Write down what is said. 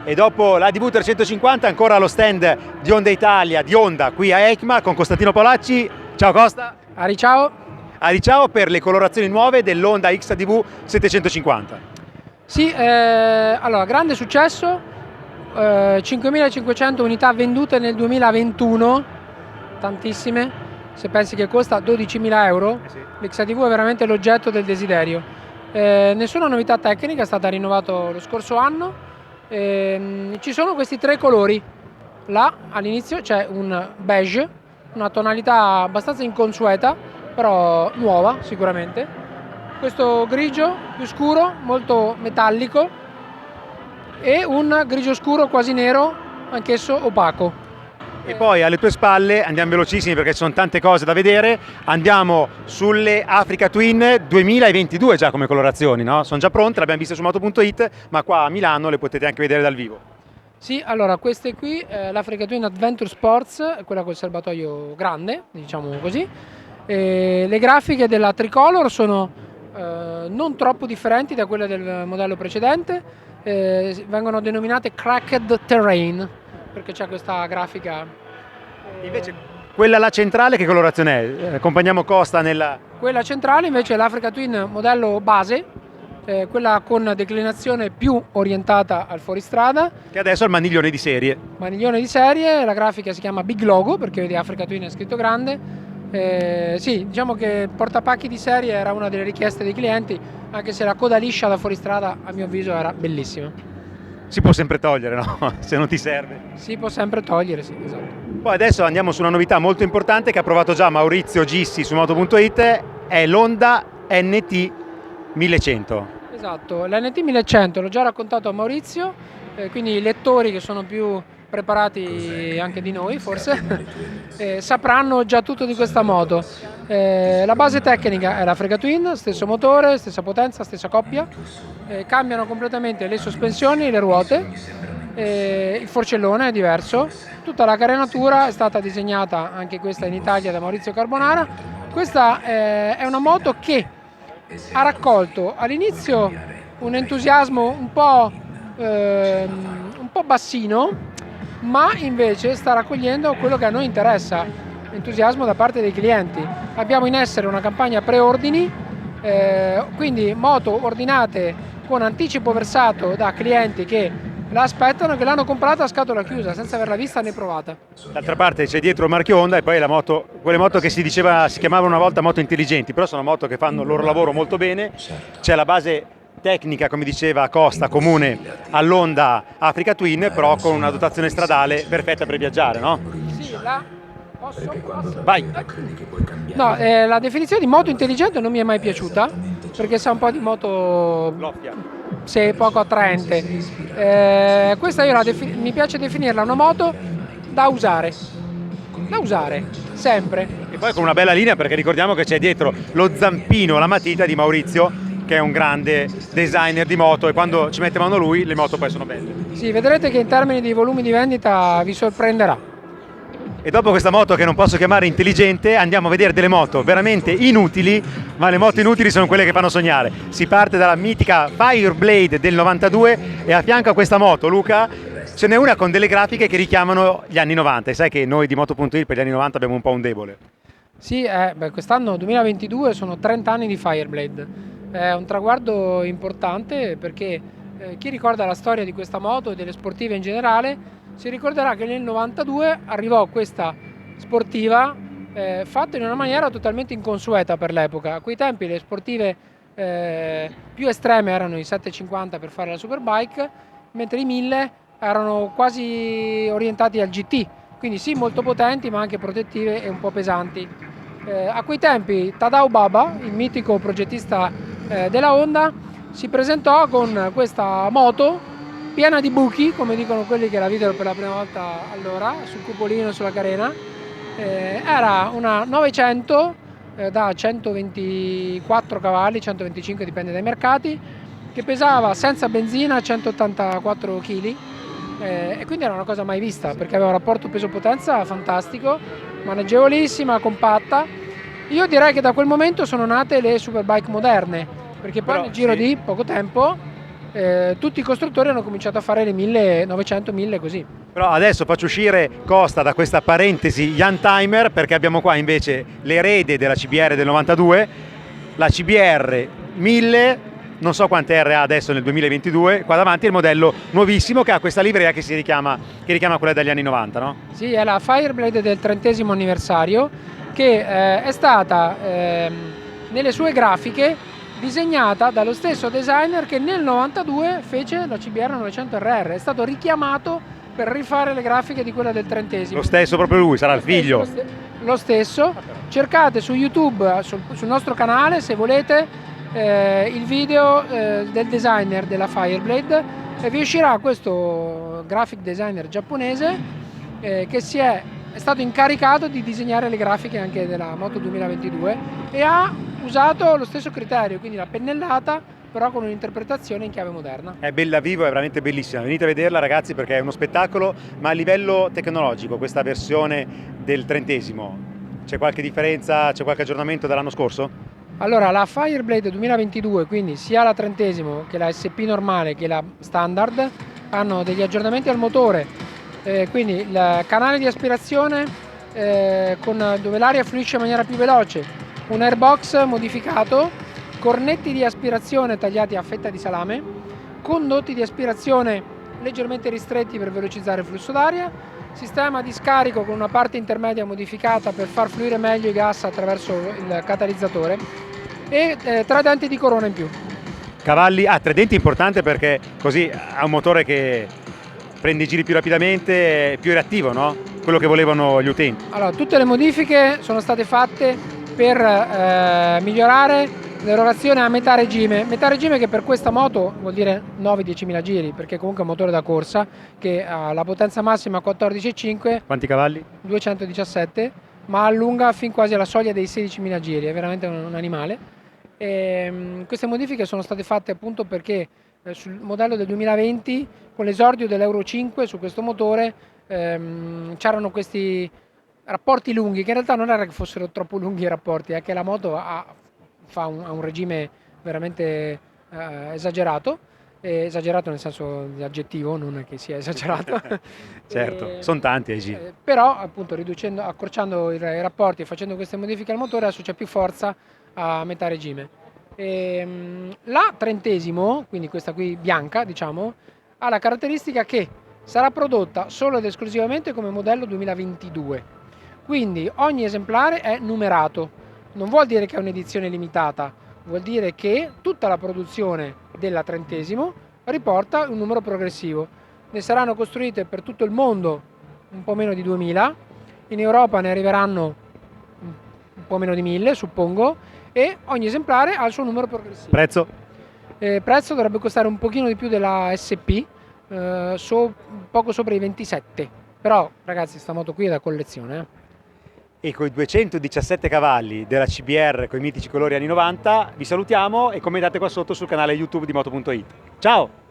E dopo la DV 350 ancora allo stand di Honda Italia, di Honda, qui a EICMA con Costantino Paolacci. Ciao Costa. Ciao. Ciao per le colorazioni nuove dell'Honda XADV 750. Sì, allora, grande successo, 5.500 unità vendute nel 2021, tantissime, se pensi che costa 12.000 euro, Sì. l'XADV è veramente l'oggetto del desiderio. Nessuna novità tecnica, è stata rinnovato lo scorso anno. Ci sono questi 3 colori. Là all'inizio c'è un beige, una tonalità abbastanza inconsueta, però nuova sicuramente. Questo grigio più scuro, molto metallico, e un grigio scuro quasi nero, anch'esso opaco. E poi alle tue spalle, andiamo velocissimi perché ci sono tante cose da vedere, andiamo sulle Africa Twin 2022 già come colorazioni, no? Sono già pronte, le abbiamo viste su moto.it, ma qua a Milano le potete anche vedere dal vivo. Sì, allora queste qui, l'Africa Twin Adventure Sports, quella col serbatoio grande, diciamo così. Le grafiche della Tricolor sono non troppo differenti da quelle del modello precedente, vengono denominate Cracked Terrain, perché c'è questa grafica. Invece quella là centrale che colorazione è? Accompagniamo Costa nella... Quella centrale invece è l'Africa Twin modello base, quella con declinazione più orientata al fuoristrada. Che adesso è il maniglione di serie. Maniglione di serie, la grafica si chiama Big Logo perché vedi Africa Twin è scritto grande. Sì, diciamo che portapacchi di serie era una delle richieste dei clienti, anche se la coda liscia da fuoristrada a mio avviso era bellissima. Si può sempre togliere, no? Se non ti serve. Si può sempre togliere, sì, esatto. Poi adesso andiamo su una novità molto importante che ha provato già Maurizio Gissi su moto.it, è l'Honda NT 1100. Esatto, l'NT 1100 l'ho già raccontato a Maurizio, quindi i lettori che sono più preparati anche di noi forse sapranno già tutto di questa moto. La base tecnica è l'Africa Twin, stesso motore, stessa potenza, stessa coppia, cambiano completamente le sospensioni, le ruote, il forcellone è diverso, tutta la carenatura è stata disegnata anche questa in Italia da Maurizio Carbonara. Questa è una moto che ha raccolto all'inizio un entusiasmo un po' bassino, ma invece sta raccogliendo quello che a noi interessa, entusiasmo da parte dei clienti. Abbiamo in essere una campagna preordini, quindi moto ordinate con anticipo versato da clienti che la aspettano, che l'hanno comprata a scatola chiusa senza averla vista né provata. D'altra parte c'è dietro il marchio Honda e poi la moto, quelle moto che si chiamavano una volta moto intelligenti, però sono moto che fanno il loro lavoro molto bene. C'è la base tecnica, come diceva Costa, comune all'Honda Africa Twin, però con una dotazione stradale perfetta per viaggiare, no? Sì, Posso? Vai! No, la definizione di moto intelligente non mi è mai piaciuta, perché sa un po' di moto... Loffia. Sì, poco attraente. Questa mi piace definirla una moto da usare, sempre. E poi con una bella linea, perché ricordiamo che c'è dietro lo zampino, la matita di Maurizio, che è un grande designer di moto, e quando ci mette mano lui le moto poi sono belle. Sì, vedrete che in termini di volumi di vendita vi sorprenderà. E dopo questa moto che non posso chiamare intelligente andiamo a vedere delle moto veramente inutili, ma le moto inutili sono quelle che fanno sognare. Si parte dalla mitica Fireblade del 92 e a fianco a questa moto, Luca, ce n'è una con delle grafiche che richiamano gli anni 90, e sai che noi di moto.it per gli anni 90 abbiamo un po' un debole. Sì, quest'anno 2022 sono 30 anni di Fireblade, è un traguardo importante perché chi ricorda la storia di questa moto e delle sportive in generale si ricorderà che nel 92 arrivò questa sportiva fatta in una maniera totalmente inconsueta per l'epoca. A quei tempi le sportive più estreme erano i 750 per fare la superbike, mentre i 1000 erano quasi orientati al GT, quindi sì molto potenti ma anche protettive e un po' pesanti. A quei tempi Tadao Baba, il mitico progettista della Honda, si presentò con questa moto piena di buchi, come dicono quelli che la videro per la prima volta allora, sul cupolino, sulla carena. Era una 900 da 124 cavalli, 125 dipende dai mercati, che pesava senza benzina 184 kg, e quindi era una cosa mai vista perché aveva un rapporto peso-potenza fantastico, maneggevolissima, compatta. Io direi che da quel momento sono nate le superbike moderne, perché poi nel giro di poco tempo tutti i costruttori hanno cominciato a fare le 1900, 1000 così. Però adesso faccio uscire Costa da questa parentesi Young Timer, perché abbiamo qua invece l'erede della CBR del 92, la CBR 1000, non so quante R ha adesso nel 2022, qua davanti è il modello nuovissimo che ha questa livrea che richiama quella degli anni 90, no? Sì, è la Fireblade del 30° anniversario che è stata nelle sue grafiche disegnata dallo stesso designer che nel 92 fece la CBR 900RR, è stato richiamato per rifare le grafiche di quella del 30°. Lo stesso proprio lui, sarà il figlio. Lo stesso, cercate su YouTube, sul nostro canale se volete il video del designer della Fireblade e vi uscirà questo graphic designer giapponese che è stato incaricato di disegnare le grafiche anche della Moto 2022 e ha usato lo stesso criterio, quindi la pennellata però con un'interpretazione in chiave moderna. È bella vivo, è veramente bellissima, venite a vederla ragazzi perché è uno spettacolo, ma a livello tecnologico questa versione del 30°, c'è qualche differenza, c'è qualche aggiornamento dall'anno scorso? Allora, la Fireblade 2022, quindi sia la 30° che la SP normale che la standard, hanno degli aggiornamenti al motore, quindi il canale di aspirazione dove l'aria fluisce in maniera più veloce, un airbox modificato, cornetti di aspirazione tagliati a fetta di salame, condotti di aspirazione leggermente ristretti per velocizzare il flusso d'aria, sistema di scarico con una parte intermedia modificata per far fluire meglio i gas attraverso il catalizzatore e 3 denti di corona in più. Cavalli, 3 denti importante perché così ha un motore che prende i giri più rapidamente, è più reattivo, no? Quello che volevano gli utenti. Allora, tutte le modifiche sono state fatte per migliorare l'erogazione a metà regime che per questa moto vuol dire 9-10 mila giri, perché comunque è un motore da corsa che ha la potenza massima 14,5. Quanti cavalli? 217, ma allunga fin quasi alla soglia dei 16.000 giri, è veramente un animale. Queste modifiche sono state fatte appunto perché sul modello del 2020, con l'esordio dell'Euro 5 su questo motore, c'erano questi rapporti lunghi, che in realtà non era che fossero troppo lunghi i rapporti, è che la moto ha un regime veramente esagerato nel senso di aggettivo, non è che sia esagerato. Certo, sono tanti ai giri. Però appunto accorciando i rapporti e facendo queste modifiche al motore adesso c'è più forza a metà regime. La 30°, quindi questa qui bianca diciamo, ha la caratteristica che sarà prodotta solo ed esclusivamente come modello 2022, quindi ogni esemplare è numerato, non vuol dire che è un'edizione limitata, vuol dire che tutta la produzione della 30° riporta un numero progressivo. Ne saranno costruite per tutto il mondo un po' meno di 2000, in Europa ne arriveranno un po' meno di 1000 suppongo, e ogni esemplare ha il suo numero progressivo. Prezzo? Prezzo dovrebbe costare un pochino di più della SP, poco sopra i 27, però ragazzi sta moto qui è da collezione. E con i 217 cavalli della CBR con i mitici colori anni 90 vi salutiamo e commentate qua sotto sul canale YouTube di Moto.it. Ciao!